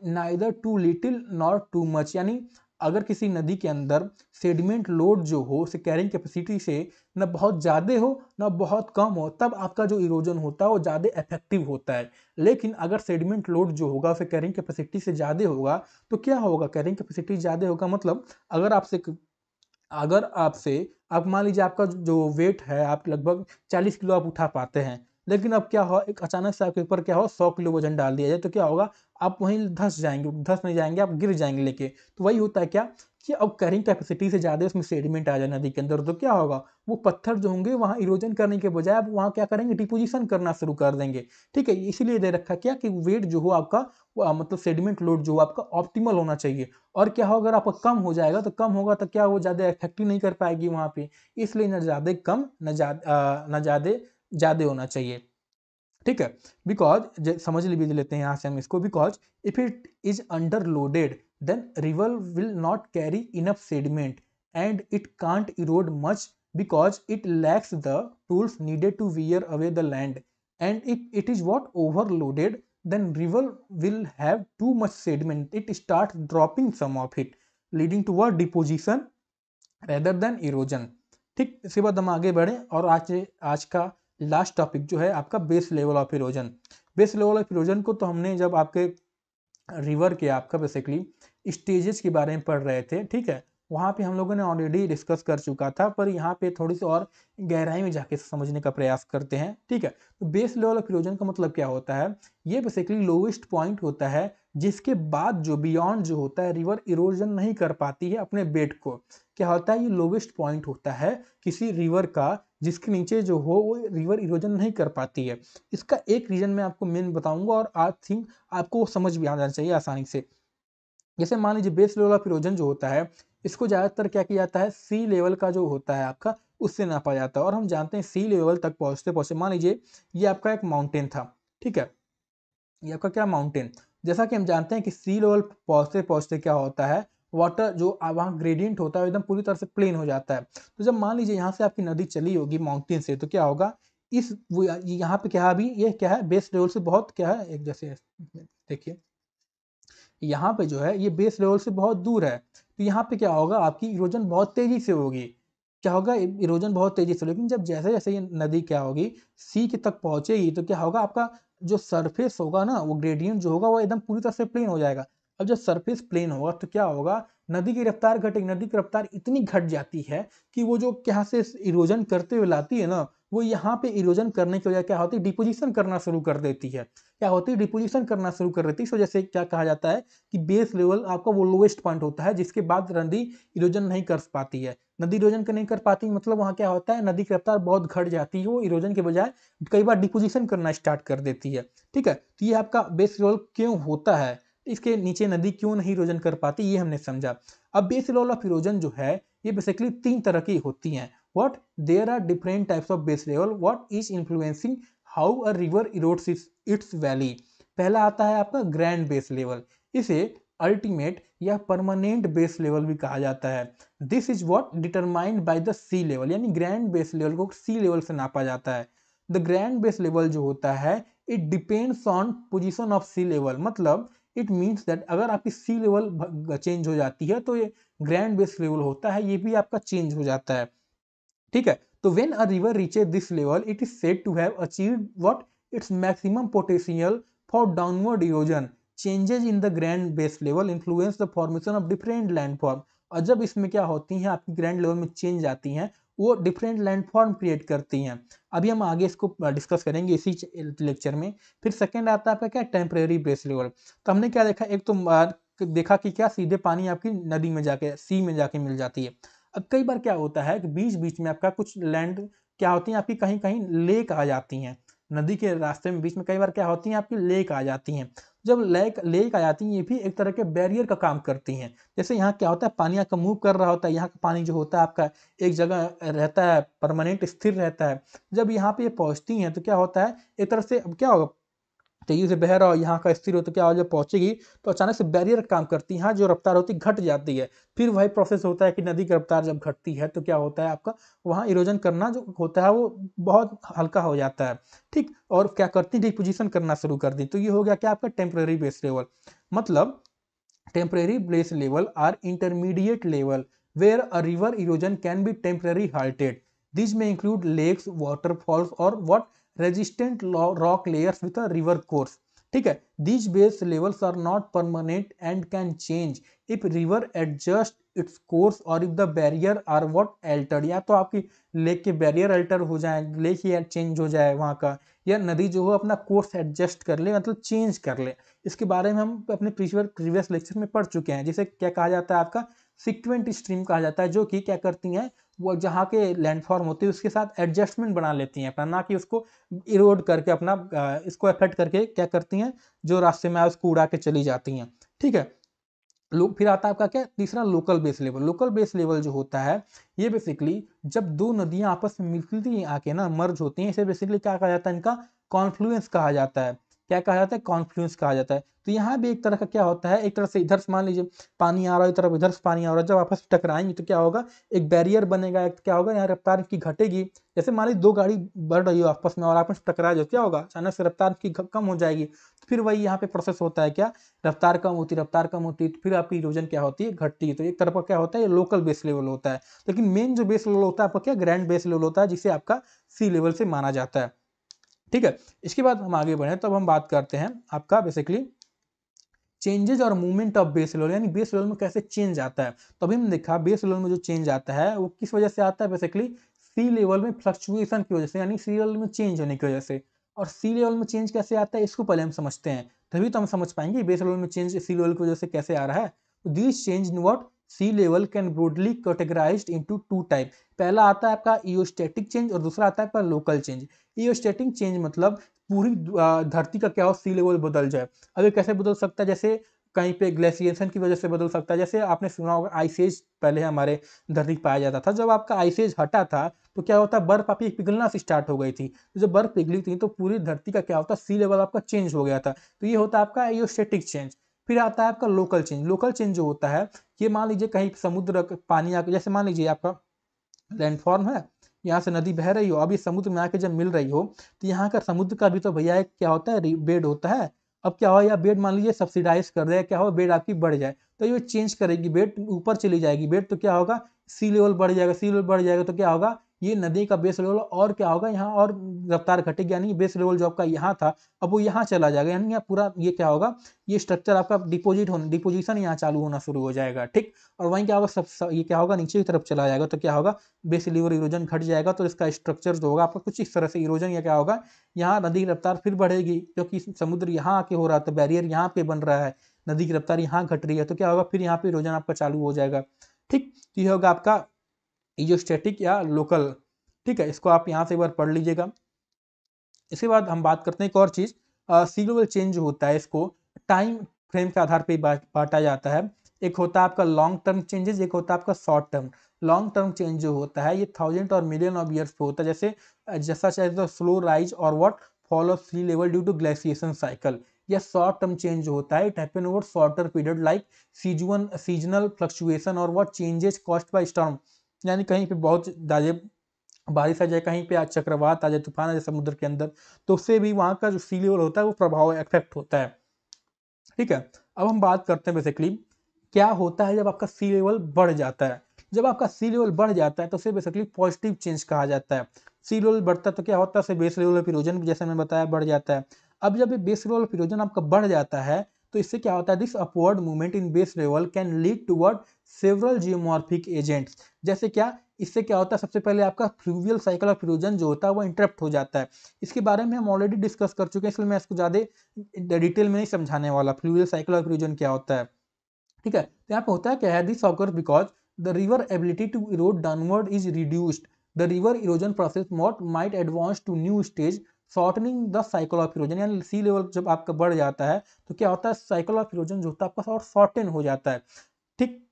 neither too little not too much, यानी अगर किसी नदी के अंदर सेडिमेंट लोड जो हो उसे कैरिंग कैपेसिटी से न बहुत ज़्यादा हो न बहुत कम हो, तब आपका जो इरोजन होता है वो ज़्यादा इफेक्टिव होता है। लेकिन अगर सेडिमेंट लोड जो होगा उसे कैरिंग कैपेसिटी से ज़्यादा होगा, तो क्या होगा, कैरिंग कैपेसिटी ज़्यादा होगा मतलब अगर आपसे अगर आपसे आप मान लीजिए आपका जो वेट है, आप लगभग 40 किलो आप उठा पाते हैं, लेकिन अब क्या हो, एक अचानक से आपके ऊपर क्या हो, 100 किलो वजन डाल दिया जाए, तो क्या होगा, आप वहीं धंस जाएंगे, धंस नहीं जाएंगे, आप गिर जाएंगे लेके। तो वही होता है क्या, कि अब कैरिंग कैपेसिटी से ज़्यादा उसमें सेडिमेंट आ जाए नदी के अंदर, तो क्या होगा, वो पत्थर जो होंगे वहाँ इरोजन करने के बजाय आप वहाँ क्या करेंगे, डिपोजिशन करना शुरू कर देंगे। ठीक है, इसीलिए दे रखा क्या, कि वेट जो हो आपका मतलब सेडिमेंट लोड जो हो आपका ऑप्टिमल होना चाहिए। और क्या हो, अगर आपका कम हो जाएगा तो कम होगा, तो क्या वो ज़्यादा इफेक्टिव नहीं कर पाएगी वहाँ पे। इसलिए न ज़्यादा कम न ज़्यादा ज़्यादा होना चाहिए। ठीक है, बिकॉज समझ भी लेते हैं यहाँ से हम इसको, because if it is under loaded then river will not carry enough sediment and it can't erode much because it lacks the tools needed to wear away the land, and if it is what overloaded, then river will have too much sediment, it starts dropping some of it, leading to what, deposition rather than erosion। ठीक, इसके बाद हम आगे बढ़े और आज का लास्ट टॉपिक जो है आपका base level of erosion. Base level of erosion को तो हमने जब आपके रिवर के आपका बेसिकली स्टेजेस के बारे में पढ़ रहे थे, ठीक है, वहाँ पे हम लोगों ने ऑलरेडी डिस्कस कर चुका था, पर यहाँ पे थोड़ी सी और गहराई में जाके समझने का प्रयास करते हैं। ठीक है, तो बेस लेवल ऑफ इरोजन का मतलब क्या होता है? ये बेसिकली लोवेस्ट पॉइंट होता है जिसके बाद जो बियॉन्ड जो होता है रिवर इरोजन नहीं कर पाती है अपने बेड को। क्या होता है? ये लोवेस्ट पॉइंट होता है किसी रिवर का जिसके नीचे जो हो वो रिवर इरोजन नहीं कर पाती है। इसका एक रीजन मैं आपको मेन बताऊंगा और आई थिंक आपको समझ भी आ जाना चाहिए आसानी से। जैसे मान लीजिए बेस लेवल ऑफ इरोजन जो होता है, इसको ज़्यादातर क्या किया जाता है, सी लेवल का जो होता है आपका, उससे नापा जाता है। और हम जानते हैं सी लेवल तक पहुँचते पहुँचते मान लीजिए ये आपका एक माउंटेन था, ठीक है? ये आपका क्या माउंटेन, जैसा कि हम जानते हैं कि सी लेवल पहुँचते पहुँचते क्या होता है, वाटर जो वहाँ ग्रेडियंट होता है एकदम पूरी तरह से प्लेन हो जाता है। तो जब मान लीजिए यहाँ से आपकी नदी चली होगी माउंटेन से, तो क्या होगा, इस वो यहाँ पे क्या है, अभी ये क्या है, बेस लेवल से बहुत क्या है, एक जैसे देखिए यहाँ पे जो है ये बेस लेवल से बहुत दूर है, तो यहाँ पे क्या होगा, आपकी इरोजन बहुत तेजी से होगी। क्या होगा, इरोजन बहुत तेजी से, लेकिन जब जैसे जैसे ये नदी क्या होगी, सी के तक पहुंचेगी, तो क्या होगा, आपका जो सरफेस होगा ना, वो ग्रेडियंट जो होगा वो एकदम पूरी तरह से प्लेन हो जाएगा। अब जब सरफेस प्लेन होगा तो क्या होगा, नदी की रफ्तार घटेगी, नदी की रफ्तार इतनी घट जाती है कि वो जो क्या से इरोजन करते हुए लाती है ना, वो यहाँ पे इरोजन करने की वजह क्या होती है, डिपोजिशन करना शुरू कर देती है। क्या होती है, डिपोजिशन करना शुरू कर देती है। इस वजह से क्या कहा जाता है कि बेस लेवल आपका वो लोवेस्ट पॉइंट होता है जिसके बाद नदी इरोजन नहीं कर पाती है। नदी इरोजन नहीं कर पाती मतलब वहाँ क्या होता है, नदी की रफ्तार बहुत घट जाती है, वो इरोजन के बजाय कई बार डिपोजिशन करना स्टार्ट कर देती है। ठीक है, तो ये आपका बेस लेवल क्यों होता है, इसके नीचे नदी क्यों नहीं इरोजन कर पाती, ये हमने समझा। अब बेस लेवल ऑफ इरोजन जो है ये बेसिकली 3 तरह की होती हैं। What, there are different types of base level, what is influencing how a river erodes its valley. पहला आता है आपका ग्रैंड बेस लेवल, इसे अल्टीमेट या परमानेंट बेस लेवल भी कहा जाता है। This is what determined by the sea level, यानी ग्रैंड बेस लेवल को सी लेवल से नापा जाता है। द ग्रैंड बेस लेवल जो होता है it depends on position of sea level, मतलब इट मीन्स दैट अगर आपकी सी लेवल चेंज हो जाती है तो ये ग्रैंड बेस लेवल होता है, ये भी आपका चेंज हो जाता है। ठीक है, तो when a river reaches this level it is said to have achieved what, its maximum potential for downward erosion. Changes in the grand base level influence the formation of different landform. और जब इसमें क्या होती हैं, आपकी ग्रैंड लेवल में चेंज आती हैं, वो डिफरेंट लैंडफॉर्म क्रिएट करती हैं। अभी हम आगे इसको डिस्कस करेंगे इसी लेक्चर में। फिर सेकेंड आता है आपका क्या, टेम्परेरी बेस लेवल। तो हमने क्या देखा, एक तो देखा कि क्या सीधे पानी आपकी नदी में जाके सी में जाके मिल जाती है। अब कई बार क्या होता है कि बीच बीच में आपका कुछ लैंड क्या होती है, आपकी कहीं कहीं लेक आ जाती हैं, नदी के रास्ते में बीच में कई बार क्या होती हैं, आपकी लेक आ जाती हैं। जब लेक लेक आ जाती हैं, ये भी एक तरह के बैरियर का काम करती हैं। जैसे यहाँ क्या होता है, पानी आपका मूव कर रहा होता है, यहाँ का पानी जो होता है आपका एक जगह रहता है, परमानेंट स्थिर रहता है। जब यहाँ पे ये पहुँचती हैं तो क्या होता है, एक तरह से अब क्या होगा, तेजी से बह रहा हो, यहाँ का स्थिर हो, तो क्या हो, जब पहुंचेगी तो अचानक से बैरियर काम करती है, यहाँ जो रफ्तार होती है घट जाती है। फिर वही प्रोसेस होता है कि नदी की रफ्तार जब घटती है तो क्या होता है, आपका वहाँ इरोजन करना जो होता है वो बहुत हल्का हो जाता है। ठीक, और क्या करती है, डिपोजिशन करना शुरू कर दी। तो ये हो गया क्या, आपका टेम्परेरी बेस लेवल। मतलब temporary base level are intermediate level where a river erosion can be temporarily halted. These may include lakes, waterfalls, or what resistant rock layers with a river course. ठीक है, these base levels are not permanent and can change if river adjust its course or if the barrier are what altered. या तो आपकी लेक के बैरियर अल्टर हो जाए, लेक ही चेंज हो जाए वहाँ का, या नदी जो हो अपना कोर्स एडजस्ट कर ले, मतलब चेंज कर ले। इसके बारे में हम अपने प्रीवियस लेक्चर में पढ़ चुके हैं। जिसे क्या कहा जाता है, आपका सिक्वेंट स्ट्रीम कहा जाता है, जो कि क्या करती हैं, वो जहाँ के लैंडफॉर्म होती है उसके साथ एडजस्टमेंट बना लेती हैं अपना, ना कि उसको इरोड करके अपना इसको अफेक्ट करके क्या करती हैं, जो रास्ते में आए उसको उड़ा के चली जाती हैं। ठीक है, लोग फिर आता है आपका क्या, तीसरा local base level. Local base level जो होता है ये बेसिकली जब दो नदियां आपस में मिलती हैं, आके ना मर्ज होती हैं, इसे बेसिकली क्या कहा जाता है, इनका कॉन्फ्लुएंस कहा जाता है। क्या कहा जाता है, कॉन्फ्लुएंस कहा जाता है। तो यहाँ भी एक तरह का क्या होता है, एक तरह से इधर से मान लीजिए पानी आ रहा है, एक तरफ इधर से पानी आ रहा है, जब आपस में टकराएंगे तो क्या होगा, एक बैरियर बनेगा, एक क्या होगा, यहाँ रफ्तार की घटेगी। जैसे मान लीजिए दो गाड़ी बढ़ रही हो आपस में और आपस में टकरा जाए, क्या होगा, अचानक से रफ्तार की कम हो जाएगी। तो फिर वही यहाँ पे प्रोसेस होता है, क्या, रफ्तार कम होती, रफ्तार कम होती, तो फिर आपकी इरोजन क्या होती है, घटती है। तो एक तरफ का क्या होता है, ये लोकल बेस लेवल होता है। लेकिन मेन जो बेस लेवल होता है आपका क्या, ग्रैंड बेस लेवल होता है, जिसे आपका सी लेवल से माना जाता है। ठीक है, इसके बाद हम आगे बढ़े, तब हम बात करते हैं आपका बेसिकली चेंजेज और मूवमेंट ऑफ बेस लेवल, यानी बेस लेवल में कैसे चेंज आता है। तो अभी हमने देखा बेस लेवल में जो चेंज आता है वो किस वजह से आता है, बेसिकली सी लेवल में फ्लक्चुएशन की वजह से, यानी सी लेवल में चेंज होने की वजह से। और सी लेवल में चेंज कैसे आता है इसको पहले हम समझते हैं, तभी तो हम समझ पाएंगे बेस लेवल में चेंज सी लेवल की वजह से कैसे आ रहा है। तो this change in what sea level can broadly categorized into two type. पहला आता है आपका इओस्टैटिक चेंज और दूसरा आता है आपका लोकल चेंज। इओस्टैटिक चेंज मतलब पूरी धरती का क्या हो, सी लेवल बदल जाए। अभी कैसे बदल सकता है, जैसे कहीं पे ग्लेशिएशन की वजह से बदल सकता है। जैसे आपने सुना होगा आइस एज पहले हमारे धरती पर पाया जाता था, जब आपका आइस एज हटा था तो क्या होता है, बर्फ आपकी पिघलना से स्टार्ट हो गई थी। तो जब बर्फ पिघली थी तो पूरी धरती का क्या होता है, सी लेवल आपका चेंज हो गया था। तो ये होता है आपका एयोस्टेटिक चेंज। फिर आता है आपका लोकल चेंज। लोकल चेंज जो होता है, ये मान लीजिए कहीं समुद्र पानी आके, जैसे मान लीजिए आपका लैंडफॉर्म है, यहाँ से नदी बह रही हो, अब ये समुद्र में आके जब मिल रही हो तो यहाँ का समुद्र का भी तो भैया एक क्या होता है, बेड होता है। अब क्या हो, या बेड मान लीजिए सब्सिडाइज कर दे, क्या हो बेड आपकी बढ़ जाए तो ये चेंज करेगी, बेड ऊपर चली जाएगी बेड, तो क्या होगा सी लेवल बढ़ जाएगा। सी लेवल बढ़ जाएगा तो क्या होगा, ये नदी का बेस लेवल और क्या होगा, यहाँ और रफ्तार घटेगी, यानी बेस लेवल जो आपका यहाँ था अब वो यहाँ चला जाएगा, यानी यहाँ पूरा ये क्या होगा, ये स्ट्रक्चर आपका डिपोजिशन यहाँ चालू होना शुरू हो जाएगा। ठीक, और वहीं क्या होगा, ये क्या होगा नीचे की तरफ चला जाएगा, तो क्या होगा बेस लेवल इरोजन घट जाएगा। तो इसका स्ट्रक्चर जो होगा आपका कुछ इस तरह से इरोजन, या क्या होगा, यहाँ नदी की रफ्तार फिर बढ़ेगी क्योंकि समुद्र यहाँ आके हो रहा था, बैरियर यहाँ पे बन रहा है, नदी की रफ्तार यहाँ घट रही है, तो क्या होगा फिर यहाँ पे इरोजन आपका चालू हो जाएगा। ठीक, तो ये होगा आपका इजियोस्टैटिक या लोकल। ठीक है, इसको आप यहाँ से एक बार पढ़ लीजिएगा। इसके बाद हम बात करते हैं एक और चीज, सी लेवल चेंज जो होता है इसको टाइम फ्रेम के आधार पर बांटा जाता है। एक होता है आपका लॉन्ग टर्म चेंजेस, एक होता है आपका short term. Long term change जो होता है ये थाउजेंड और मिलियन ऑफ ईयर्स पे होता है, जैसे जैसा चाहे स्लो राइज और what fall of sea level due to glaciation cycle. या शॉर्ट टर्म चेंज जो होता है it happen over shorter period like seasonal fluctuation और what changes caused by storm. यानी कहीं पे बहुत ज्यादा बारिश आ जाए, कहीं पे आज चक्रवात आ जाए, तूफान आ जाए समुद्र के अंदर, तो उससे भी वहाँ का जो सी लेवल होता है वो प्रभाव इफेक्ट होता है। ठीक है, अब हम बात करते हैं बेसिकली क्या होता है जब आपका सी लेवल बढ़ जाता है। जब आपका सी लेवल बढ़ जाता है तो उसे बेसिकली पॉजिटिव चेंज कहा जाता है। सी लेवल बढ़ता है तो क्या होता है, बेस लेवल ऑफ इरोजन जैसे मैंने बताया बढ़ जाता है। अब जब ये बेस लेवल ऑफ इरोजन आपका बढ़ जाता है तो इससे क्या होता है, this upward movement in base level can lead toward several geomorphic agents. जैसे क्या, इससे क्या होता है, सबसे पहले आपका फ्लूवियल साइकिल ऑफ इरोजन जो होता है वो इंटरप्ट हो जाता है। इसके बारे में हम ऑलरेडी डिस्कस कर चुके हैं, इसलिए मैं इसको ज़्यादा डिटेल में नहीं समझाने वाला फ्लूवियल साइकिल ऑफ इरोजन क्या होता है। ठीक है, तो यहाँ पे होता है क्या है, this occur because the river ability to erode downward is reduced, the river erosion process mot might advance to new stage shortening the cycle of erosion. यानी सी लेवल जब आपका बढ़ जाता है तो क्या होता है, साइकिल ऑफ इरोजन जो होता है आपका और शॉर्टन हो जाता है। ठीक,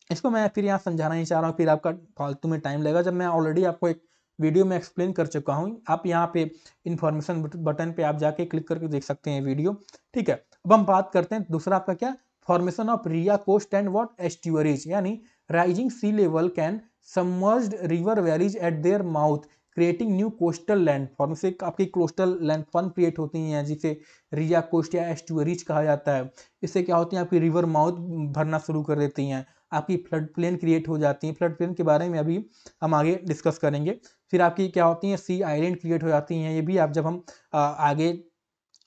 इसको मैं फिर यहाँ समझाना नहीं चाह रहा हूँ, फिर आपका फालतू में टाइम लगेगा, जब मैं ऑलरेडी आपको एक वीडियो में एक्सप्लेन कर चुका हूँ। आप यहाँ पे इन्फॉर्मेशन बटन पे आप जाके क्लिक करके देख सकते हैं वीडियो। ठीक है, अब हम बात करते हैं दूसरा आपका क्या, formation of ria coast and what estuaries. यानी rising sea level can submerged river valleys at their mouth creating new coastal landform. से आपकी कोस्टल लैंडफॉर्म क्रिएट होती हैं जिसे रिया कोस्ट या एस्ट्यूअरीज कहा जाता है। इससे क्या होती है, आपकी रिवर माउथ भरना शुरू कर देती हैं, आपकी फ्लड प्लेन क्रिएट हो जाती है। फ्लड प्लेन के बारे में अभी हम आगे डिस्कस करेंगे। फिर आपकी क्या होती हैं, सी आइलैंड क्रिएट हो जाती हैं, ये भी आप जब हम आगे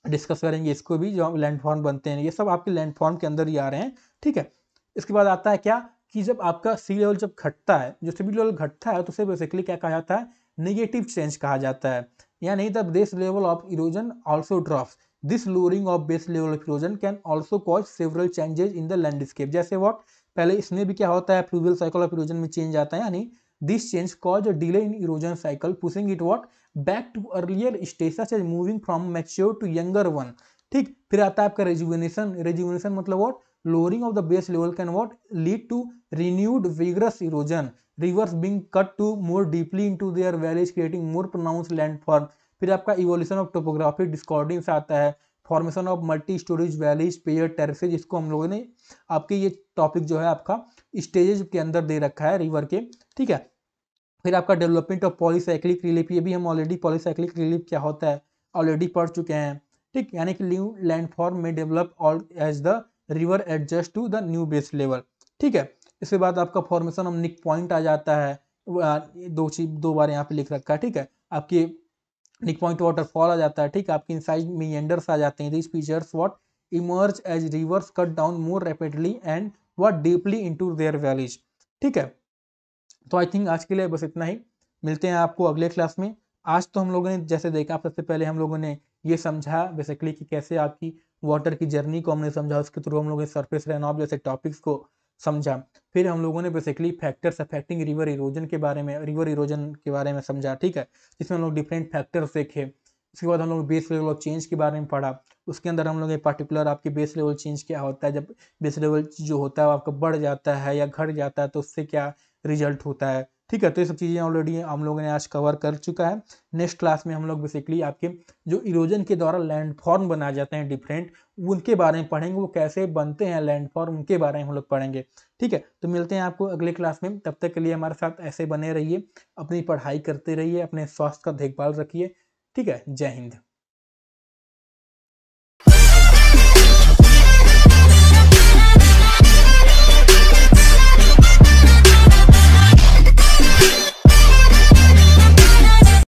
डिस्कस करेंगे इसको भी, जो लैंडफॉर्म बनते हैं ये सब आपके लैंडफॉर्म के अंदर ही आ रहे हैं। ठीक है, इसके बाद आता है क्या कि जब आपका सी लेवल जब घटता है, जो सी लेवल घटता है तो उसे बेसिकली क्या कहा जाता है, नेगेटिव चेंज कहा जाता है। यानी the base level of erosion also drops, this lowering of base level of erosion can also cause several changes in the landscape. जैसे व्हाट, पहले इसमें भी क्या होता है, फ्लूवियल साइकिल ऑफ इरोजन में चेंज आता है, यानी this change cause a delay in erosion cycle pushing it what back to earlier stage such as moving from mature to younger one. ठीक, फिर आता है आपका रेजुवेनेशन। रेजुवेनेशन मतलब what, lowering of the base level can what lead to renewed vigorous erosion, rivers being cut to more deeply into their valleys creating more pronounced landform। फिर आपका evolution of topographic discordance आता है, formation of multi storage valleys pair terraces. इसको हम लोगों ने आपके ये टॉपिक जो है आपका स्टेजेस के अंदर दे रखा है रिवर के। ठीक है, फिर आपका डेवलपमेंट ऑफ पॉलीसाइक्लिक रिलीफ, ये भी हम ऑलरेडी पॉलीसाइक्लिक रिलीफ क्या होता है ऑलरेडी पढ़ चुके हैं। ठीक, यानी कि न्यू लैंडफॉर्म में develop all as the river adjust to the new base level. ठीक है, इसके बाद आपका फॉर्मेशन ऑफ निक पॉइंट आ जाता है, दो चीज दो बार यहाँ पे लिख रखा है। ठीक है, आपकी निक पॉइंट वाटरफॉल आ जाता है। ठीक है, आपके इनसाइड मीएंडर्स आ जाते हैं, this features what emerge as rivers cut down more rapidly and what deeply into their valleys. ठीक है, तो आई थिंक आज के लिए बस इतना ही। मिलते हैं आपको अगले क्लास में। आज तो हम लोगों ने जैसे देखा, सबसे पहले हम लोगों ने ये समझा बेसिकली कि कैसे आपकी वाटर की जर्नी को हमने समझा, उसके थ्रू हम लोगों ने सरफेस रन ऑफ जैसे टॉपिक्स को समझा। फिर हम लोगों ने basically factors affecting river erosion के बारे में, रिवर इरोजन के बारे में समझा। ठीक है, जिसमें हम लोग डिफरेंट फैक्टर्स देखे। उसके बाद हम लोग बेस लेवल ऑफ चेंज के बारे में पढ़ा। उसके अंदर हम लोग ने पर्टिकुलर आपके बेस लेवल चेंज क्या होता है, जब बेस लेवल जो होता है वो आपका बढ़ जाता है या घट जाता है तो उससे क्या रिजल्ट होता है। ठीक है, तो ये सब चीज़ें ऑलरेडी हम लोगों ने आज कवर कर चुका है। नेक्स्ट क्लास में हम लोग बेसिकली आपके जो इरोजन के द्वारा लैंडफॉर्म बनाए जाते हैं डिफरेंट, उनके बारे में पढ़ेंगे, वो कैसे बनते हैं लैंडफॉर्म, उनके बारे में हम लोग पढ़ेंगे। ठीक है, तो मिलते हैं आपको अगले क्लास में। तब तक के लिए हमारे साथ ऐसे बने रहिए, अपनी पढ़ाई करते रहिए, अपने स्वास्थ्य का देखभाल रखिए। ठीक है, जय हिंद।